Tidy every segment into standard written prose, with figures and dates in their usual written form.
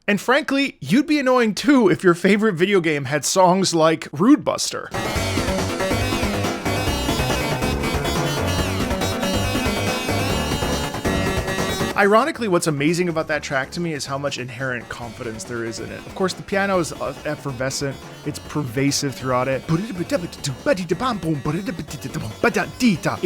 And frankly, you'd be annoying too if your favorite video game had songs like Rude Buster. Ironically, what's amazing about that track to me is how much inherent confidence there is in it. Of course, the piano is effervescent, it's pervasive throughout it. It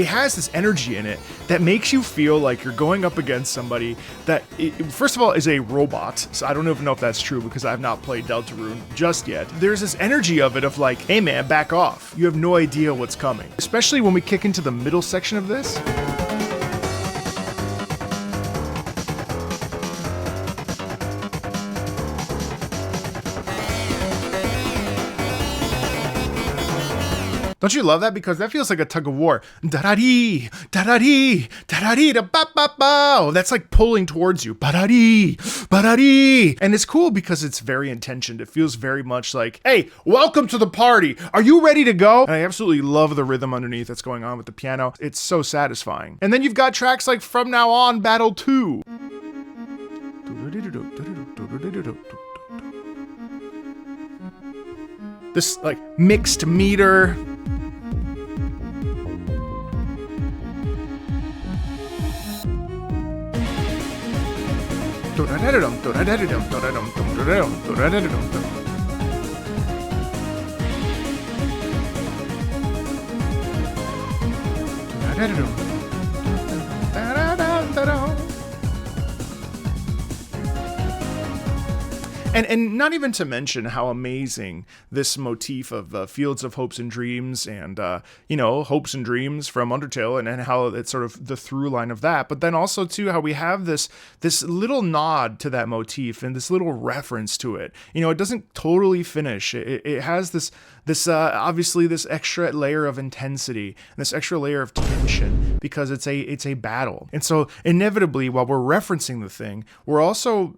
has this energy in it that makes you feel like you're going up against somebody that, first of all, is a robot. So I don't even know if that's true because I have not played Deltarune just yet. There's this energy of it of like, hey man, back off. You have no idea what's coming. Especially when we kick into the middle section of this. Don't you love that? Because that feels like a tug of war. Da-da-dee, da-da-dee, da-da-dee, da-ba-ba-ba. That's like pulling towards you. Ba-da-dee, ba-da-dee. And it's cool because it's very intentioned. It feels very much like, hey, welcome to the party. Are you ready to go? And I absolutely love the rhythm underneath that's going on with the piano. It's so satisfying. And then you've got tracks like From Now On, Battle 2. This like mixed meter. And not even to mention how amazing this motif of Fields of Hopes and Dreams and, Hopes and Dreams from Undertale and how it's sort of the through line of that. But then also, too, how we have this little nod to that motif and this little reference to it. It doesn't totally finish. It has this obviously this extra layer of intensity and this extra layer of tension because it's a battle. And so inevitably, while we're referencing the thing, we're also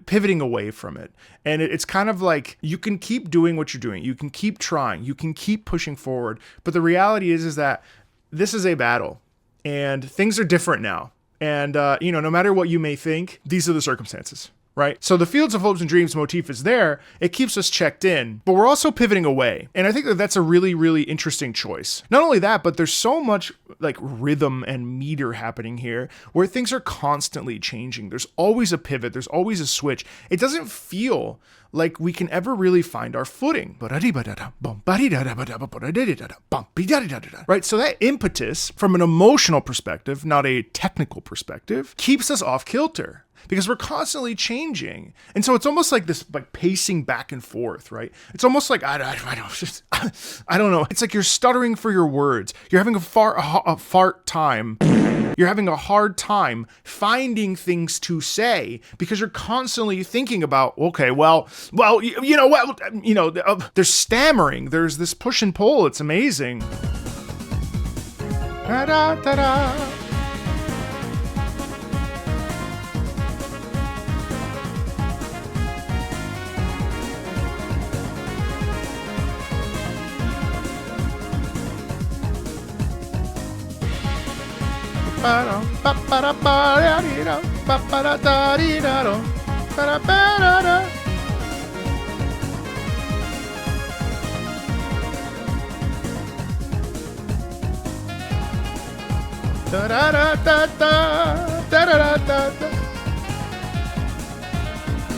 pivoting away from it. And it's kind of like you can keep doing what you're doing. You can keep trying. You can keep pushing forward. But the reality is that this is a battle and things are different now. And, no matter what you may think, these are the circumstances. Right? So the Fields of Hopes and Dreams motif is there. It keeps us checked in, but we're also pivoting away. And I think that that's a really, really interesting choice. Not only that, but there's so much like rhythm and meter happening here where things are constantly changing. There's always a pivot. There's always a switch. It doesn't feel like we can ever really find our footing. Right? So that impetus from an emotional perspective, not a technical perspective, keeps us off kilter. Because we're constantly changing. And so it's almost like this like pacing back and forth, right? It's almost like, I don't know. It's like you're stuttering for your words. You're having a fart time. You're having a hard time finding things to say because you're constantly thinking about, okay, there's stammering. There's this push and pull. It's amazing. Da-da-da-da.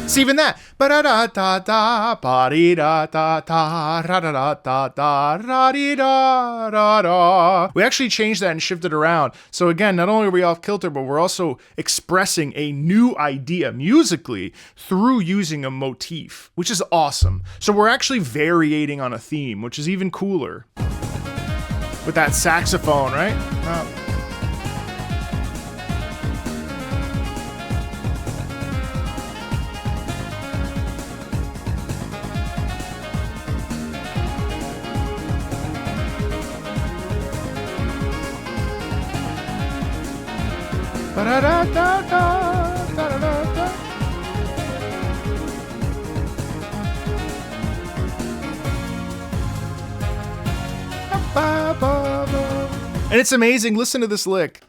See, even that. We actually changed that and shifted around. So again, not only are we off kilter, but we're also expressing a new idea musically through using a motif, which is awesome. So we're actually variating on a theme, which is even cooler. With that saxophone, right? And it's amazing. Listen to this lick.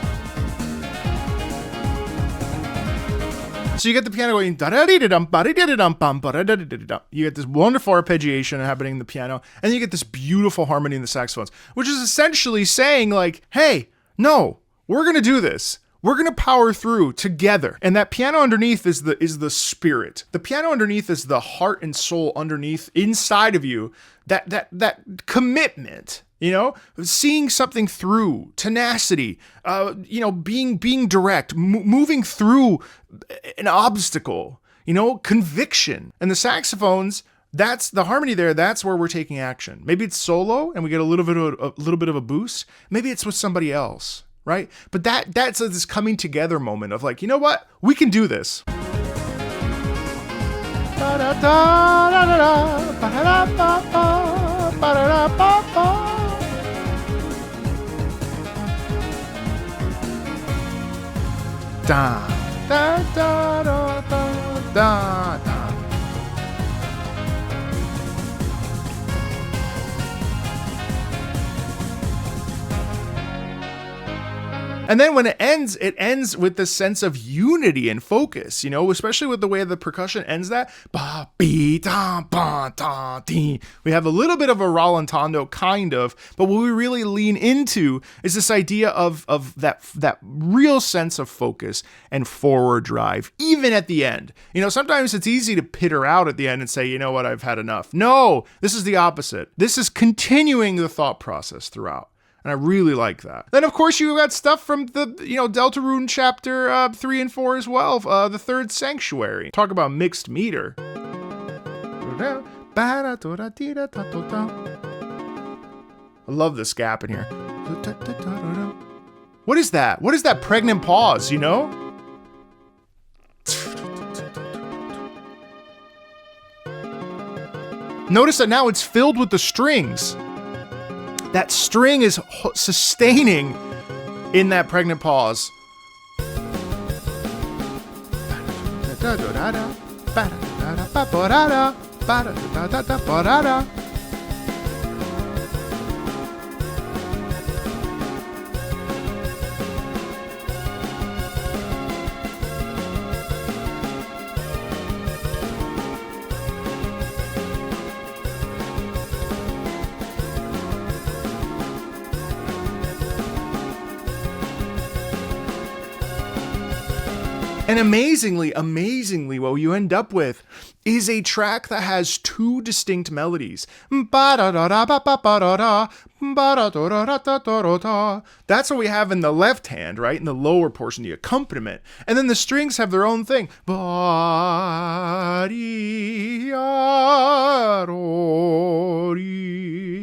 So you get the piano going, da-da-dee-da-dum, ba-dee-da-dee-dum, bum, ba-da-da-dee-da-dum. You get this wonderful arpeggiation happening in the piano, and then you get this beautiful harmony in the saxophones, which is essentially saying like, hey, no, we're going to do this. We're going to power through together. And that piano underneath is the spirit. The piano underneath is the heart and soul underneath, inside of you, that commitment, you know, seeing something through, tenacity, you know, being direct, moving through an obstacle, you know, conviction. And the saxophones, that's the harmony there. That's where we're taking action. Maybe it's solo and we get a little bit of a boost. Maybe it's with somebody else. Right? But that's this coming together moment of like, you know what? We can do this. Da, da, da, da, da, da, da. And then when it ends with this sense of unity and focus, you know, especially with the way the percussion ends that. Ba, be, da, ba, da, dee. We have a little bit of a rallentando, kind of, but what we really lean into is this idea of that real sense of focus and forward drive, even at the end. You know, sometimes it's easy to pitter out at the end and say, you know what, I've had enough. No, this is the opposite. This is continuing the thought process throughout. And I really like that. Then, of course, you got stuff from the, you know, Deltarune chapter 3 and 4 as well. The third sanctuary. Talk about mixed meter. I love this gap in here. What is that? What is that pregnant pause, you know? Notice that now it's filled with the strings. That string is sustaining in that pregnant pause. And amazingly, what you end up with is a track that has two distinct melodies. That's what we have in the left hand, right? In the lower portion, the accompaniment. And then the strings have their own thing.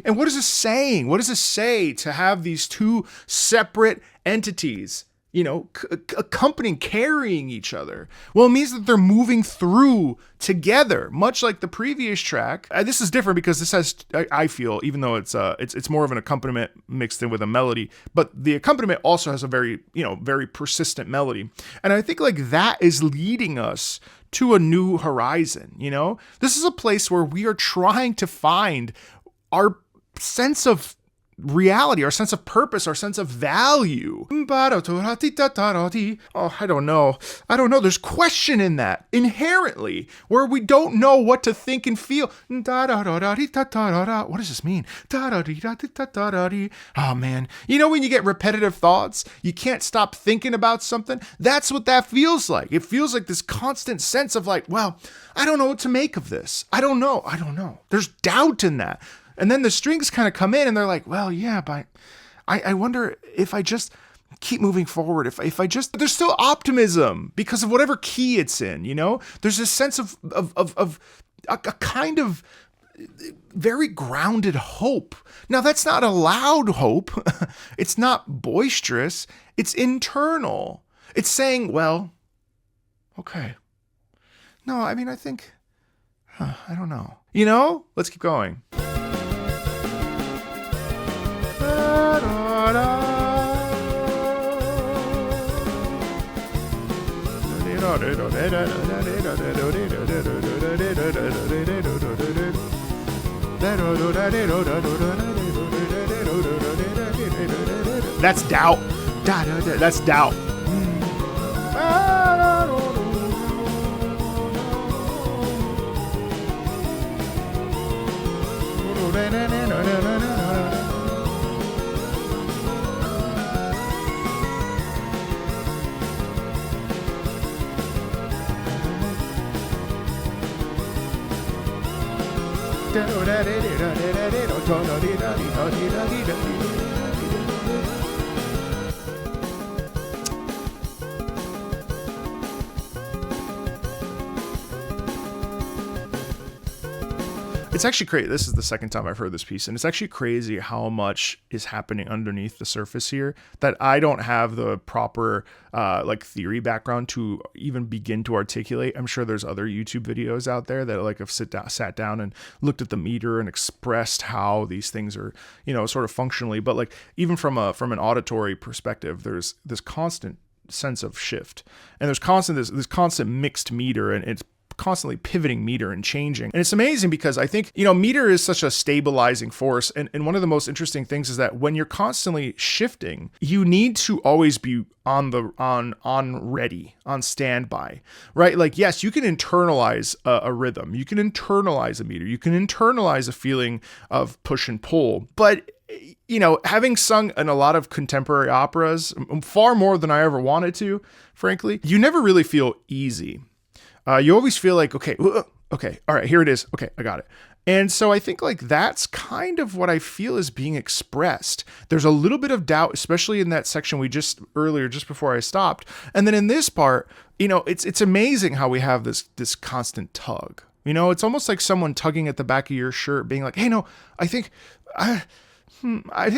And what is this saying? What does it say to have these two separate entities, you know, accompanying, carrying each other? Well, it means that they're moving through together, much like the previous track. This is different because this has, I feel, even though it's more of an accompaniment mixed in with a melody, but the accompaniment also has a very persistent melody. And I think like that is leading us to a new horizon. You know, this is a place where we are trying to find our sense of reality, our sense of purpose, our sense of value. Oh, I don't know. There's question in that inherently, where we don't know what to think and feel. What does this mean? Oh man, you know when you get repetitive thoughts, you can't stop thinking about something? That's what that feels like. It feels like this constant sense of like, well, I don't know what to make of this. I don't know. There's doubt in that. And then the strings kind of come in and they're like, well, yeah, but I wonder if I just keep moving forward, if I just, there's still optimism because of whatever key it's in, you know? There's this sense of a kind of very grounded hope. Now, that's not a loud hope. It's not boisterous. It's internal. It's saying, well, okay. No, I mean, I think, I don't know. You know? Let's keep going. That's doubt. That's doubt. It's actually crazy. This is the second time I've heard this piece, and it's actually crazy how much is happening underneath the surface here that I don't have the proper like theory background to even begin to articulate. I'm sure there's other YouTube videos out there that like have sat down and looked at the meter and expressed how these things are, you know, sort of functionally. But like even from an auditory perspective, there's this constant sense of shift, and there's this constant mixed meter, and it's constantly pivoting meter and changing. And it's amazing because I think, you know, meter is such a stabilizing force. And one of the most interesting things is that when you're constantly shifting, you need to always be on ready, on standby, right? Like, yes, you can internalize a rhythm, you can internalize a meter, you can internalize a feeling of push and pull, but you know, having sung in a lot of contemporary operas, far more than I ever wanted to, frankly, you never really feel easy. You always feel like, okay, all right, here it is. Okay, I got it. And so I think like that's kind of what I feel is being expressed. There's a little bit of doubt, especially in that section we just before I stopped. And then in this part, you know, it's amazing how we have this constant tug. You know, it's almost like someone tugging at the back of your shirt, being like, hey, no, I think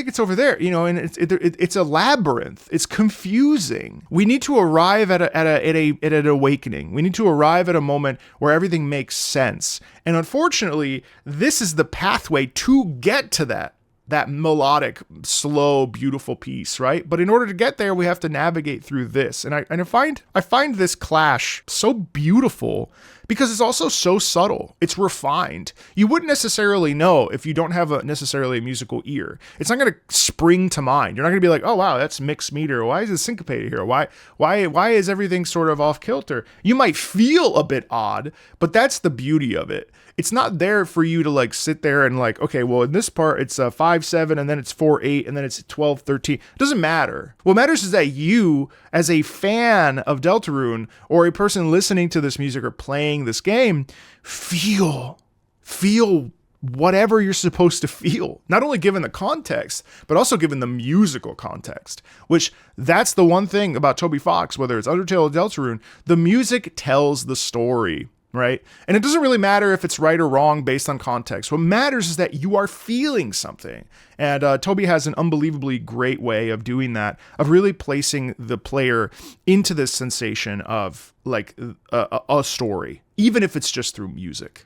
it's over there, you know, and it's a labyrinth. It's confusing. We need to arrive at an awakening. We need to arrive at a moment where everything makes sense. And unfortunately, this is the pathway to get to that melodic, slow, beautiful piece, right? But in order to get there, we have to navigate through this. And I find this clash so beautiful because it's also so subtle. It's refined. You wouldn't necessarily know if you don't have necessarily a musical ear. It's not going to spring to mind. You're not going to be like, oh wow, that's mixed meter. Why is it syncopated here? Why is everything sort of off kilter? You might feel a bit odd, but that's the beauty of it. It's not there for you to like sit there and like, okay, well in this part it's 5/7 and then it's 4/8 and then it's 12/13. It doesn't matter. What matters is that you, as a fan of Deltarune or a person listening to this music or playing this game, feel whatever you're supposed to feel. Not only given the context, but also given the musical context. Which that's the one thing about Toby Fox, whether it's Undertale or Deltarune, the music tells the story. Right? And it doesn't really matter if it's right or wrong based on context. What matters is that you are feeling something. And Toby has an unbelievably great way of doing that, of really placing the player into this sensation of like a story, even if it's just through music.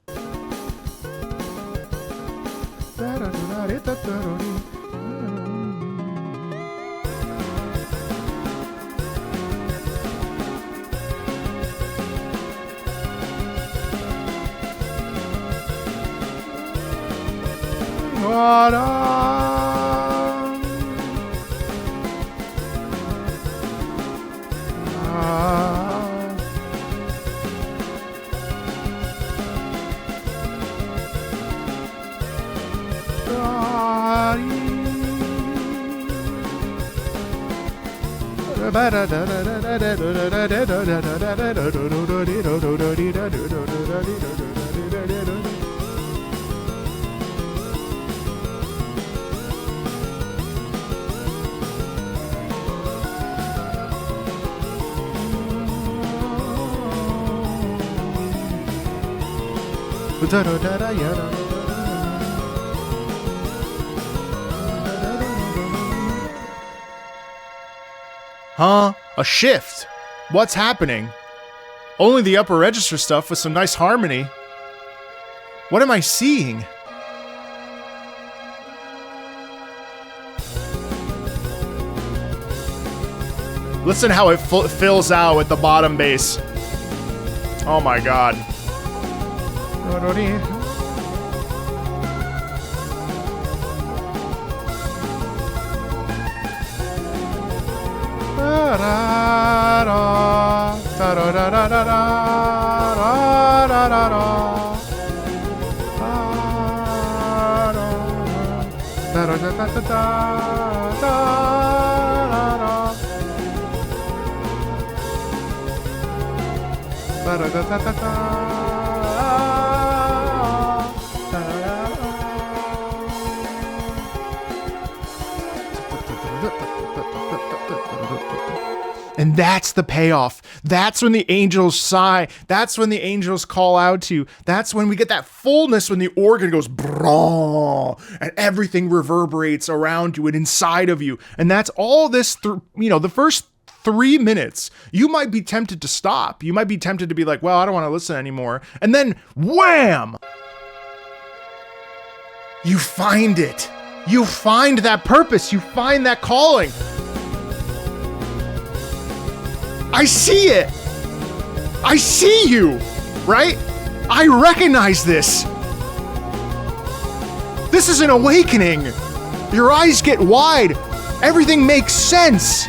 Huh? A shift? What's happening? Only the upper register stuff with some nice harmony. What am I seeing? Listen how it fills out with the bottom bass. Oh my god. And that's the payoff. That's when the angels sigh. That's when the angels call out to you. That's when we get that fullness, when the organ goes brrrr, and everything reverberates around you and inside of you. And that's all this, the first 3 minutes, you might be tempted to stop. You might be tempted to be like, well, I don't want to listen anymore. And then wham! You find it. You find that purpose. You find that calling. I see it. I see you, right? I recognize this. This is an awakening. Your eyes get wide. Everything makes sense.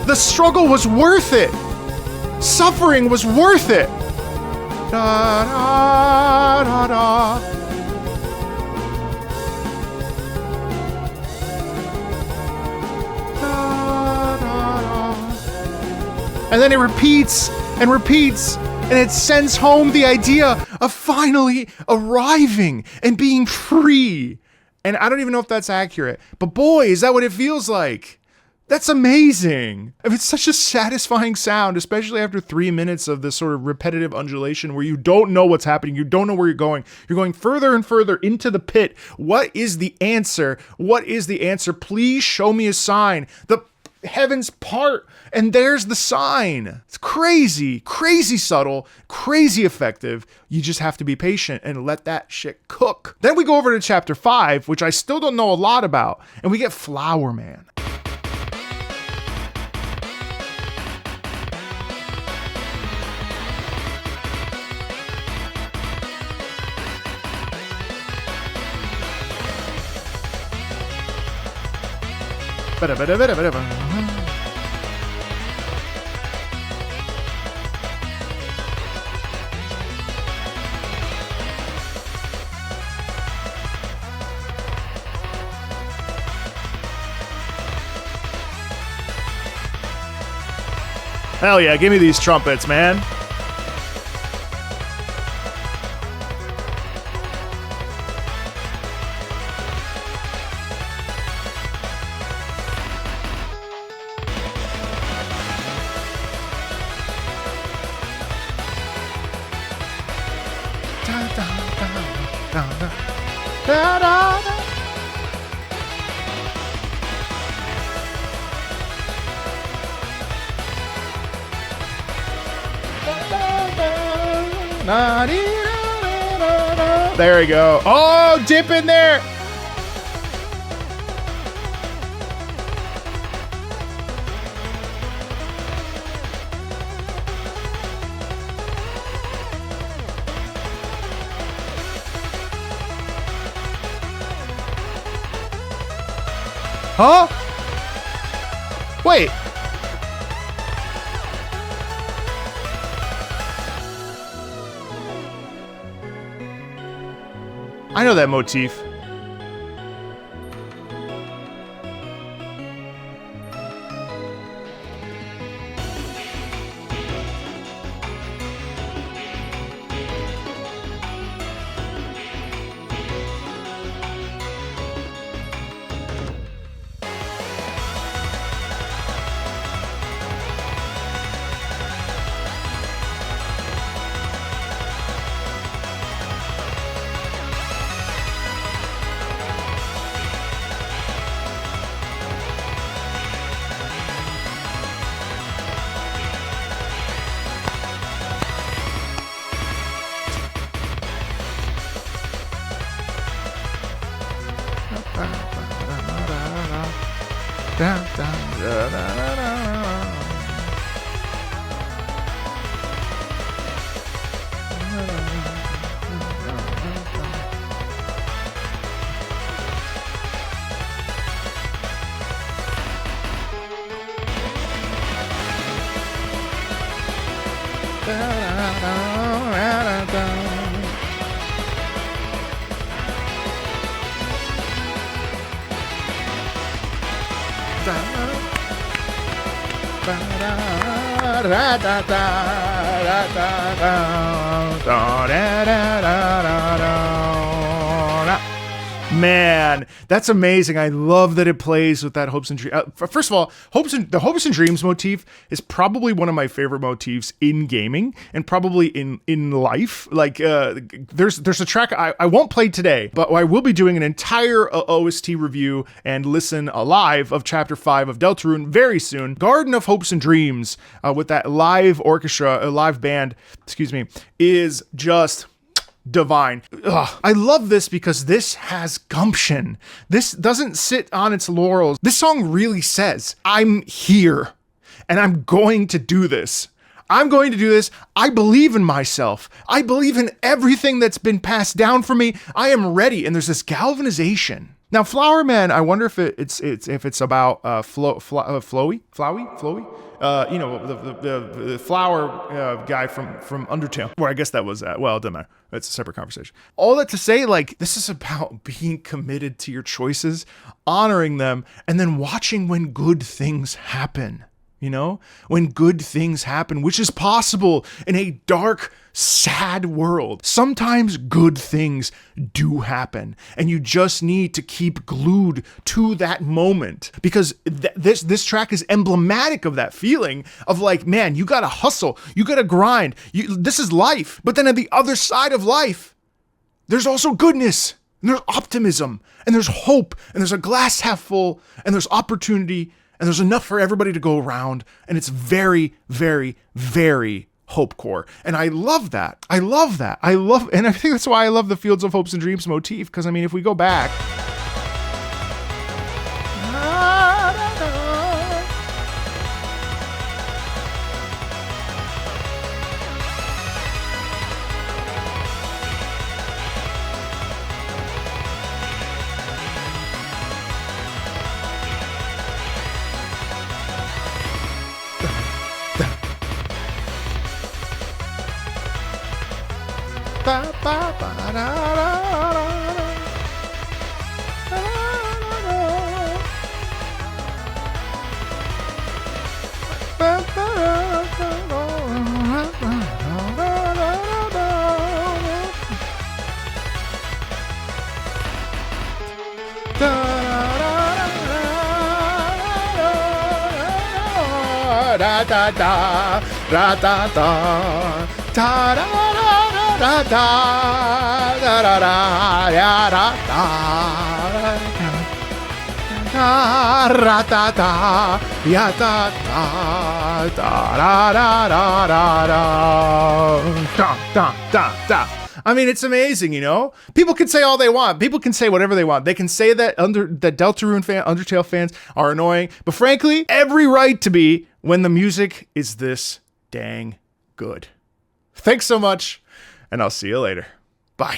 The struggle was worth it. Suffering was worth it. Da, da, da, da. And then it repeats and repeats, and it sends home the idea of finally arriving and being free. And I don't even know if that's accurate, but boy, is that what it feels like. That's amazing. I mean, it's such a satisfying sound, especially after 3 minutes of this sort of repetitive undulation where you don't know what's happening. You don't know where you're going. You're going further and further into the pit. What is the answer? What is the answer? Please show me a sign. The heavens part, and there's the sign. It's crazy, crazy subtle, crazy effective. You just have to be patient and let that shit cook. Then we go over to chapter 5, which I still don't know a lot about, and we get Flower Man. Hell yeah, give me these trumpets, man. There we go. Oh, dip in there. Huh? Wait. I know that motif. Man, that's amazing. I love that it plays with that hopes and dreams. First of all, the hopes and dreams motif is probably one of my favorite motifs in gaming and probably in life. Like, there's a track I won't play today, but I will be doing an entire OST review and listen live of Chapter 5 of Deltarune very soon. Garden of Hopes and Dreams, with that live orchestra, live band, is just divine. Ugh. I love this because this has gumption. This doesn't sit on its laurels. This song really says, I'm here and I'm going to do this. I'm going to do this. I believe in myself. I believe in everything that's been passed down for me. I am ready. And there's this galvanization. Now, Flower Man, I wonder if it's about Flowey. The flower guy from Undertale, where I guess that was at. Well, it doesn't matter. It's a separate conversation. All that to say, like, this is about being committed to your choices, honoring them, and then watching when good things happen. You know, when good things happen, which is possible in a dark, sad world. Sometimes good things do happen, and you just need to keep glued to that moment, because this track is emblematic of that feeling of like, man, you gotta hustle, you gotta grind. This is life, but then at the other side of life, there's also goodness, and there's optimism, and there's hope, and there's a glass half full, and there's opportunity. And there's enough for everybody to go around. And it's very, very, very hope core. And I love that. And I think that's why I love the Fields of Hopes and Dreams motif. Because, I mean, if we go back. I mean, it's amazing, you know? People can say all they want. People can say whatever they want. They can say that Undertale fans are annoying, but frankly, every right to be when the music is this dang good. Thanks so much, and I'll see you later. Bye.